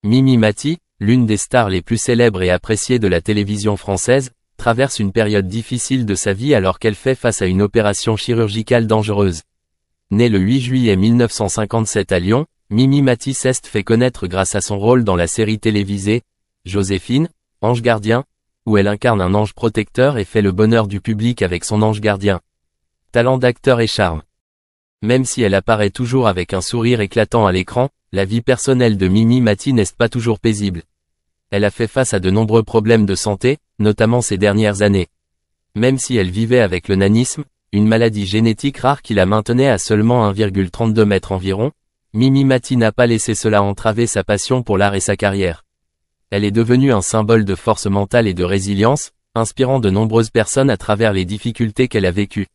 Mimi Mati, l'une des stars les plus célèbres et appréciées de la télévision française, traverse une période difficile de sa vie alors qu'elle fait face à une opération chirurgicale dangereuse. Née le 8 juillet 1957 à Lyon, Mimi Mati s'est fait connaître grâce à son rôle dans la série télévisée Joséphine, Ange Gardien, où elle incarne un ange protecteur et fait le bonheur du public avec son ange gardien. Talent d'acteur et charme. Même si elle apparaît toujours avec un sourire éclatant à l'écran, la vie personnelle de Mimi Mati n'est pas toujours paisible. Elle a fait face à de nombreux problèmes de santé, notamment ces dernières années. Même si elle vivait avec le nanisme, une maladie génétique rare qui la maintenait à seulement 1,32 m environ, Mimi Mati n'a pas laissé cela entraver sa passion pour l'art et sa carrière. Elle est devenue un symbole de force mentale et de résilience, inspirant de nombreuses personnes à travers les difficultés qu'elle a vécues.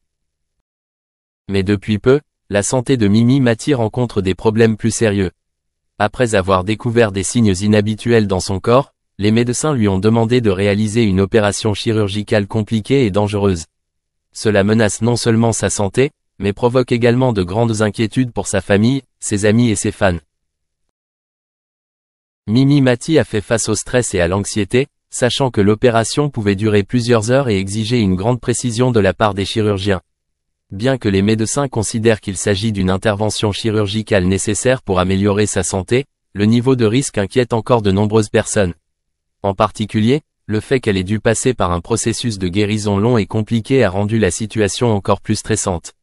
Mais depuis peu, la santé de Mimi Mati rencontre des problèmes plus sérieux. Après avoir découvert des signes inhabituels dans son corps, les médecins lui ont demandé de réaliser une opération chirurgicale compliquée et dangereuse. Cela menace non seulement sa santé, mais provoque également de grandes inquiétudes pour sa famille, ses amis et ses fans. Mimi Mati a fait face au stress et à l'anxiété, sachant que l'opération pouvait durer plusieurs heures et exiger une grande précision de la part des chirurgiens. Bien que les médecins considèrent qu'il s'agit d'une intervention chirurgicale nécessaire pour améliorer sa santé, le niveau de risque inquiète encore de nombreuses personnes. En particulier, le fait qu'elle ait dû passer par un processus de guérison long et compliqué a rendu la situation encore plus stressante.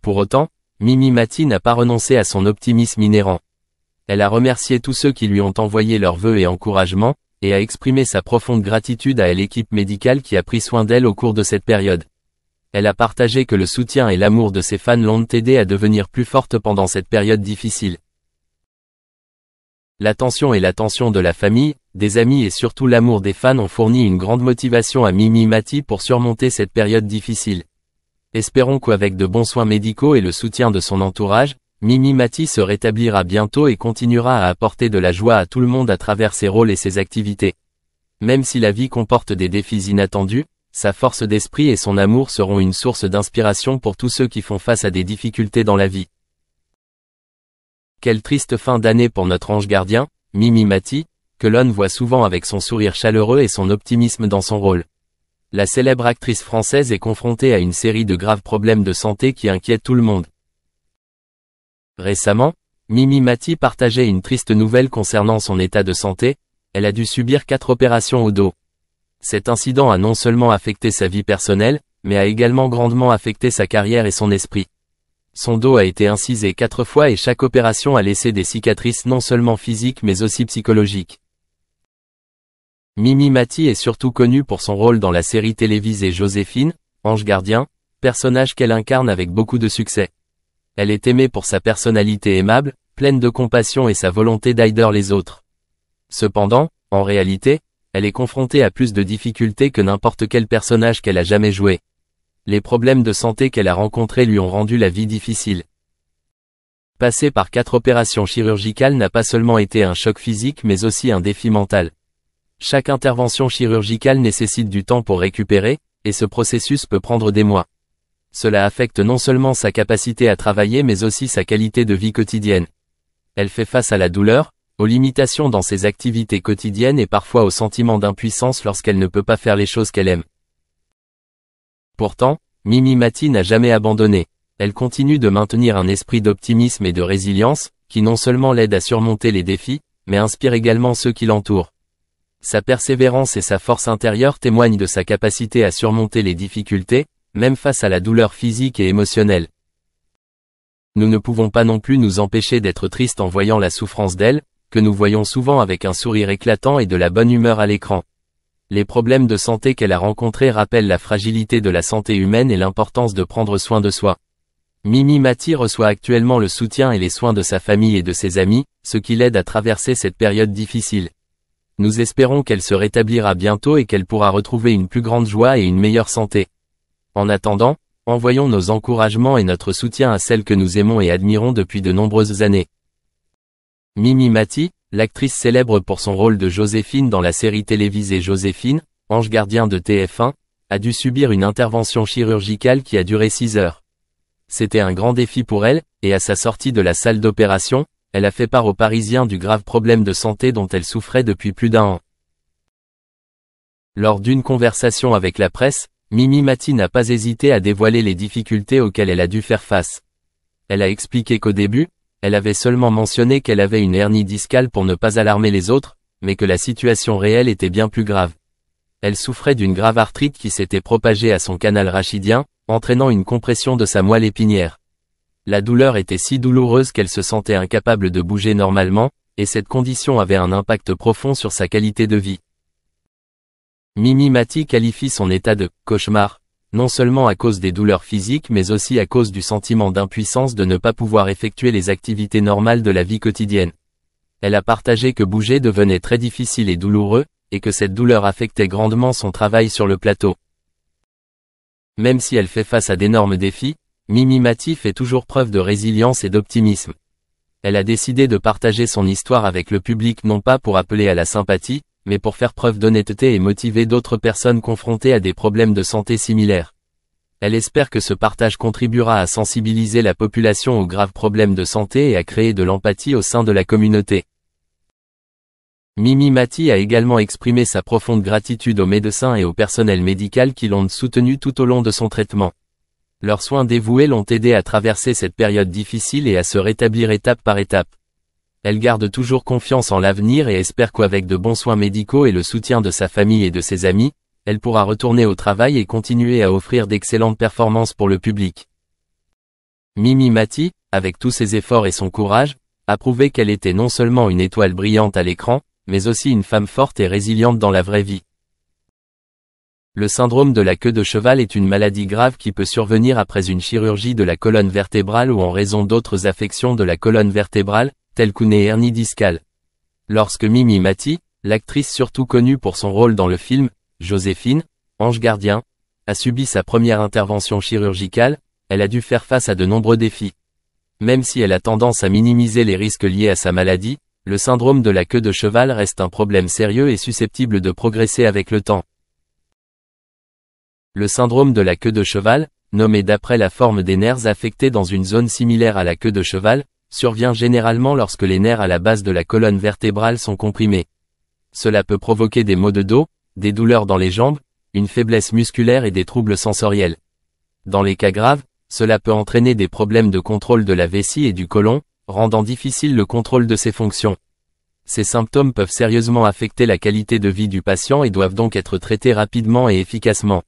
Pour autant, Mimi Mati n'a pas renoncé à son optimisme inhérent. Elle a remercié tous ceux qui lui ont envoyé leurs vœux et encouragements, et a exprimé sa profonde gratitude à l'équipe médicale qui a pris soin d'elle au cours de cette période. Elle a partagé que le soutien et l'amour de ses fans l'ont aidée à devenir plus forte pendant cette période difficile. L'attention et l'attention de la famille, des amis et surtout l'amour des fans ont fourni une grande motivation à Mimi Mati pour surmonter cette période difficile. Espérons qu'avec de bons soins médicaux et le soutien de son entourage, Mimi Mati se rétablira bientôt et continuera à apporter de la joie à tout le monde à travers ses rôles et ses activités. Même si la vie comporte des défis inattendus, sa force d'esprit et son amour seront une source d'inspiration pour tous ceux qui font face à des difficultés dans la vie. Quelle triste fin d'année pour notre ange gardien, Mimi Mati, que l'on voit souvent avec son sourire chaleureux et son optimisme dans son rôle. La célèbre actrice française est confrontée à une série de graves problèmes de santé qui inquiètent tout le monde. Récemment, Mimi Mati partageait une triste nouvelle concernant son état de santé, elle a dû subir 4 opérations au dos. Cet incident a non seulement affecté sa vie personnelle, mais a également grandement affecté sa carrière et son esprit. Son dos a été incisé 4 fois et chaque opération a laissé des cicatrices non seulement physiques mais aussi psychologiques. Mimi Mati est surtout connue pour son rôle dans la série télévisée Joséphine, Ange Gardien, personnage qu'elle incarne avec beaucoup de succès. Elle est aimée pour sa personnalité aimable, pleine de compassion et sa volonté d'aider les autres. Cependant, en réalité, elle est confrontée à plus de difficultés que n'importe quel personnage qu'elle a jamais joué. Les problèmes de santé qu'elle a rencontrés lui ont rendu la vie difficile. Passer par 4 opérations chirurgicales n'a pas seulement été un choc physique mais aussi un défi mental. Chaque intervention chirurgicale nécessite du temps pour récupérer, et ce processus peut prendre des mois. Cela affecte non seulement sa capacité à travailler mais aussi sa qualité de vie quotidienne. Elle fait face à la douleur, aux limitations dans ses activités quotidiennes et parfois au sentiment d'impuissance lorsqu'elle ne peut pas faire les choses qu'elle aime. Pourtant, Mimi Mati n'a jamais abandonné. Elle continue de maintenir un esprit d'optimisme et de résilience, qui non seulement l'aide à surmonter les défis, mais inspire également ceux qui l'entourent. Sa persévérance et sa force intérieure témoignent de sa capacité à surmonter les difficultés, même face à la douleur physique et émotionnelle. Nous ne pouvons pas non plus nous empêcher d'être tristes en voyant la souffrance d'elle, que nous voyons souvent avec un sourire éclatant et de la bonne humeur à l'écran. Les problèmes de santé qu'elle a rencontrés rappellent la fragilité de la santé humaine et l'importance de prendre soin de soi. Mimi Mati reçoit actuellement le soutien et les soins de sa famille et de ses amis, ce qui l'aide à traverser cette période difficile. Nous espérons qu'elle se rétablira bientôt et qu'elle pourra retrouver une plus grande joie et une meilleure santé. En attendant, envoyons nos encouragements et notre soutien à celle que nous aimons et admirons depuis de nombreuses années. Mimi Mati, l'actrice célèbre pour son rôle de Joséphine dans la série télévisée Joséphine, Ange Gardien de TF1, a dû subir une intervention chirurgicale qui a duré 6 heures. C'était un grand défi pour elle, et à sa sortie de la salle d'opération, elle a fait part aux Parisiens du grave problème de santé dont elle souffrait depuis plus d'1 an. Lors d'une conversation avec la presse, Mimi Mati n'a pas hésité à dévoiler les difficultés auxquelles elle a dû faire face. Elle a expliqué qu'au début, elle avait seulement mentionné qu'elle avait une hernie discale pour ne pas alarmer les autres, mais que la situation réelle était bien plus grave. Elle souffrait d'une grave arthrite qui s'était propagée à son canal rachidien, entraînant une compression de sa moelle épinière. La douleur était si douloureuse qu'elle se sentait incapable de bouger normalement, et cette condition avait un impact profond sur sa qualité de vie. Mimi Mati qualifie son état de « cauchemar », non seulement à cause des douleurs physiques mais aussi à cause du sentiment d'impuissance de ne pas pouvoir effectuer les activités normales de la vie quotidienne. Elle a partagé que bouger devenait très difficile et douloureux, et que cette douleur affectait grandement son travail sur le plateau. Même si elle fait face à d'énormes défis, Mimi Mati fait toujours preuve de résilience et d'optimisme. Elle a décidé de partager son histoire avec le public non pas pour appeler à la sympathie, mais pour faire preuve d'honnêteté et motiver d'autres personnes confrontées à des problèmes de santé similaires. Elle espère que ce partage contribuera à sensibiliser la population aux graves problèmes de santé et à créer de l'empathie au sein de la communauté. Mimi Mati a également exprimé sa profonde gratitude aux médecins et au personnel médical qui l'ont soutenu tout au long de son traitement. Leurs soins dévoués l'ont aidé à traverser cette période difficile et à se rétablir étape par étape. Elle garde toujours confiance en l'avenir et espère qu'avec de bons soins médicaux et le soutien de sa famille et de ses amis, elle pourra retourner au travail et continuer à offrir d'excellentes performances pour le public. Mimi Mati, avec tous ses efforts et son courage, a prouvé qu'elle était non seulement une étoile brillante à l'écran, mais aussi une femme forte et résiliente dans la vraie vie. Le syndrome de la queue de cheval est une maladie grave qui peut survenir après une chirurgie de la colonne vertébrale ou en raison d'autres affections de la colonne vertébrale, telles qu'une hernie discale. Lorsque Mimi Mati, l'actrice surtout connue pour son rôle dans le film « Joséphine, Ange Gardien », a subi sa première intervention chirurgicale, elle a dû faire face à de nombreux défis. Même si elle a tendance à minimiser les risques liés à sa maladie, le syndrome de la queue de cheval reste un problème sérieux et susceptible de progresser avec le temps. Le syndrome de la queue de cheval, nommé d'après la forme des nerfs affectés dans une zone similaire à la queue de cheval, survient généralement lorsque les nerfs à la base de la colonne vertébrale sont comprimés. Cela peut provoquer des maux de dos, des douleurs dans les jambes, une faiblesse musculaire et des troubles sensoriels. Dans les cas graves, cela peut entraîner des problèmes de contrôle de la vessie et du côlon, rendant difficile le contrôle de ses fonctions. Ces symptômes peuvent sérieusement affecter la qualité de vie du patient et doivent donc être traités rapidement et efficacement.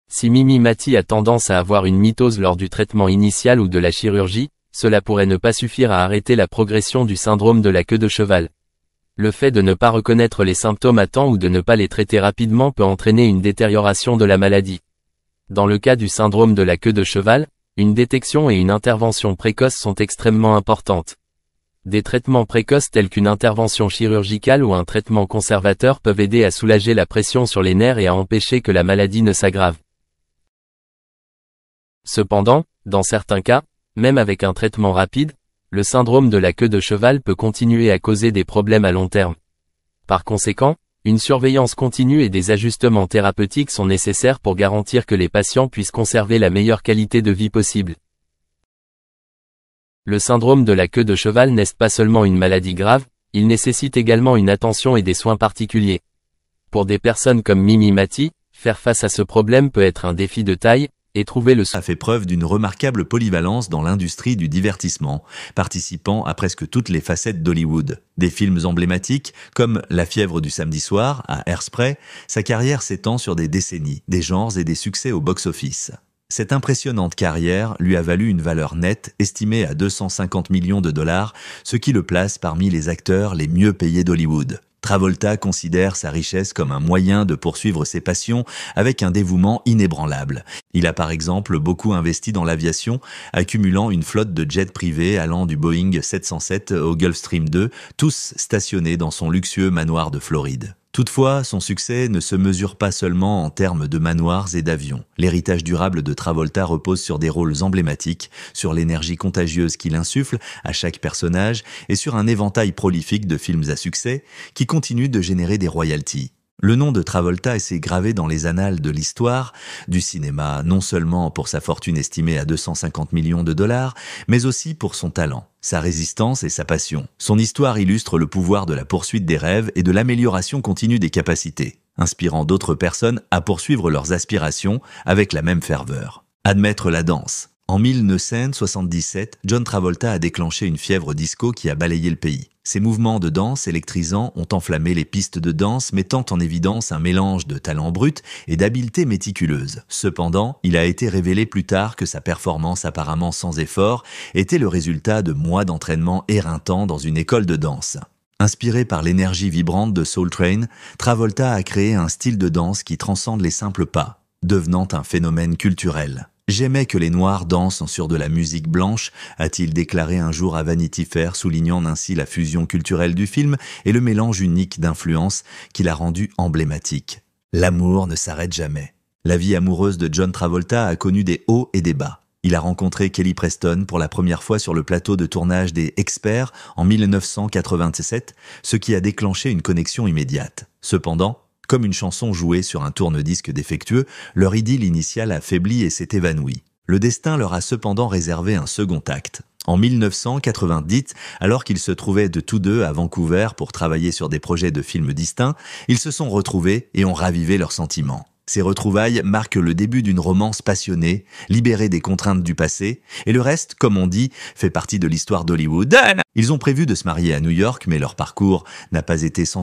Si Mimi Mati a tendance à avoir une mitose lors du traitement initial ou de la chirurgie, cela pourrait ne pas suffire à arrêter la progression du syndrome de la queue de cheval. Le fait de ne pas reconnaître les symptômes à temps ou de ne pas les traiter rapidement peut entraîner une détérioration de la maladie. Dans le cas du syndrome de la queue de cheval, une détection et une intervention précoce sont extrêmement importantes. Des traitements précoces tels qu'une intervention chirurgicale ou un traitement conservateur peuvent aider à soulager la pression sur les nerfs et à empêcher que la maladie ne s'aggrave. Cependant, dans certains cas, même avec un traitement rapide, le syndrome de la queue de cheval peut continuer à causer des problèmes à long terme. Par conséquent, une surveillance continue et des ajustements thérapeutiques sont nécessaires pour garantir que les patients puissent conserver la meilleure qualité de vie possible. Le syndrome de la queue de cheval n'est pas seulement une maladie grave, il nécessite également une attention et des soins particuliers. Pour des personnes comme Mimi Mati, faire face à ce problème peut être un défi de taille, et trouver le a fait preuve d'une remarquable polyvalence dans l'industrie du divertissement, participant à presque toutes les facettes d'Hollywood. Des films emblématiques, comme La fièvre du samedi soir, à Hairspray, sa carrière s'étend sur des décennies, des genres et des succès au box-office. Cette impressionnante carrière lui a valu une valeur nette estimée à 250 millions de dollars, ce qui le place parmi les acteurs les mieux payés d'Hollywood. Travolta considère sa richesse comme un moyen de poursuivre ses passions avec un dévouement inébranlable. Il a par exemple beaucoup investi dans l'aviation, accumulant une flotte de jets privés allant du Boeing 707 au Gulfstream 2, tous stationnés dans son luxueux manoir de Floride. Toutefois, son succès ne se mesure pas seulement en termes de manoirs et d'avions. L'héritage durable de Travolta repose sur des rôles emblématiques, sur l'énergie contagieuse qu'il insuffle à chaque personnage et sur un éventail prolifique de films à succès qui continuent de générer des royalties. Le nom de Travolta s'est gravé dans les annales de l'histoire du cinéma, non seulement pour sa fortune estimée à 250 millions de dollars, mais aussi pour son talent, sa résistance et sa passion. Son histoire illustre le pouvoir de la poursuite des rêves et de l'amélioration continue des capacités, inspirant d'autres personnes à poursuivre leurs aspirations avec la même ferveur. Admettre la danse. En 1977, John Travolta a déclenché une fièvre disco qui a balayé le pays. Ses mouvements de danse électrisants ont enflammé les pistes de danse, mettant en évidence un mélange de talent brut et d'habileté méticuleuse. Cependant, il a été révélé plus tard que sa performance apparemment sans effort était le résultat de mois d'entraînement éreintant dans une école de danse. Inspiré par l'énergie vibrante de Soul Train, Travolta a créé un style de danse qui transcende les simples pas, devenant un phénomène culturel. « J'aimais que les Noirs dansent sur de la musique blanche », a-t-il déclaré un jour à Vanity Fair, soulignant ainsi la fusion culturelle du film et le mélange unique d'influences qui l'a rendu emblématique. L'amour ne s'arrête jamais. La vie amoureuse de John Travolta a connu des hauts et des bas. Il a rencontré Kelly Preston pour la première fois sur le plateau de tournage des Experts en 1987, ce qui a déclenché une connexion immédiate. Cependant, comme une chanson jouée sur un tourne-disque défectueux, leur idylle initiale a faibli et s'est évanouie. Le destin leur a cependant réservé un second acte. En 1990, alors qu'ils se trouvaient tous deux à Vancouver pour travailler sur des projets de films distincts, ils se sont retrouvés et ont ravivé leurs sentiments. Ces retrouvailles marquent le début d'une romance passionnée, libérée des contraintes du passé, et le reste, comme on dit, fait partie de l'histoire d'Hollywood. Ils ont prévu de se marier à New York, mais leur parcours n'a pas été sans